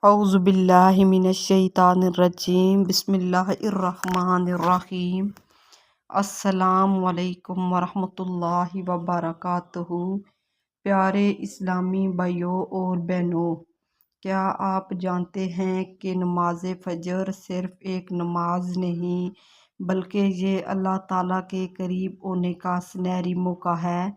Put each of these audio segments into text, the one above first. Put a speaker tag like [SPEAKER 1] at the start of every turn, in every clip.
[SPEAKER 1] اعوذ باللہ من الشیطان الرجیم، بسم اللہ الرحمن الرحیم۔ السلام علیکم ورحمۃ اللہ وبرکاتہ۔ پیارے اسلامی بھائیوں اور بہنوں، کیا آپ جانتے ہیں کہ نماز فجر صرف ایک نماز نہیں بلکہ یہ اللہ تعالیٰ کے قریب ہونے کا سنہری موقع ہے۔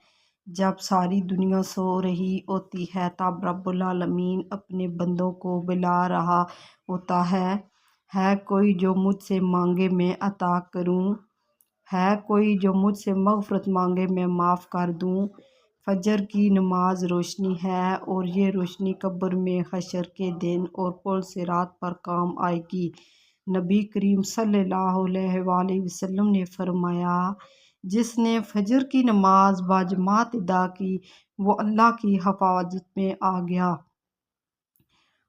[SPEAKER 1] جب ساری دنیا سو رہی ہوتی ہے تب رب العالمین اپنے بندوں کو بلا رہا ہوتا ہے کوئی جو مجھ سے مانگے میں عطا کروں، ہے کوئی جو مجھ سے مغفرت مانگے میں معاف کر دوں۔ فجر کی نماز روشنی ہے اور یہ روشنی قبر میں، حشر کے دن اور پل صراط پر کام آئے گی۔ نبی کریم صلی اللہ علیہ وآلہ وسلم نے فرمایا، جس نے فجر کی نماز باجماعت ادا کی وہ اللہ کی حفاظت میں آ گیا۔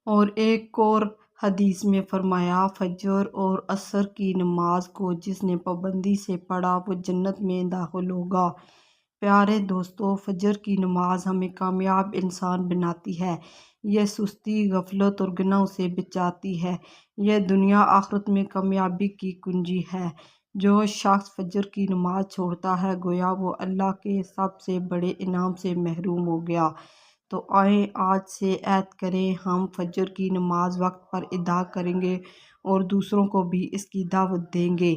[SPEAKER 1] اور ایک اور حدیث میں فرمایا، فجر اور عصر کی نماز کو جس نے پابندی سے پڑھا وہ جنت میں داخل ہوگا۔ پیارے دوستو، فجر کی نماز ہمیں کامیاب انسان بناتی ہے۔ یہ سستی، غفلت اور گناہوں سے بچاتی ہے۔ یہ دنیا آخرت میں کامیابی کی کنجی ہے۔ جو شخص فجر کی نماز چھوڑتا ہے گویا وہ اللہ کے سب سے بڑے انعام سے محروم ہو گیا۔ تو آئیں آج سے عہد کریں، ہم فجر کی نماز وقت پر ادا کریں گے اور دوسروں کو بھی اس کی دعوت دیں گے۔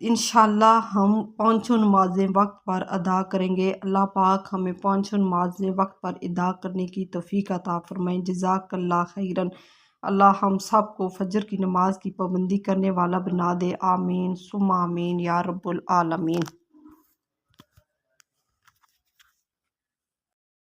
[SPEAKER 1] انشاءاللہ ہم پانچوں نمازیں وقت پر ادا کریں گے۔ اللہ پاک ہمیں پانچوں نمازیں وقت پر ادا کرنے کی توفیق عطا فرمائیں۔ جزاک اللہ خیرن۔ اللہ ہم سب کو فجر کی نماز کی پابندی کرنے والا بنا دے۔ آمین ثم آمین یا رب العالمین۔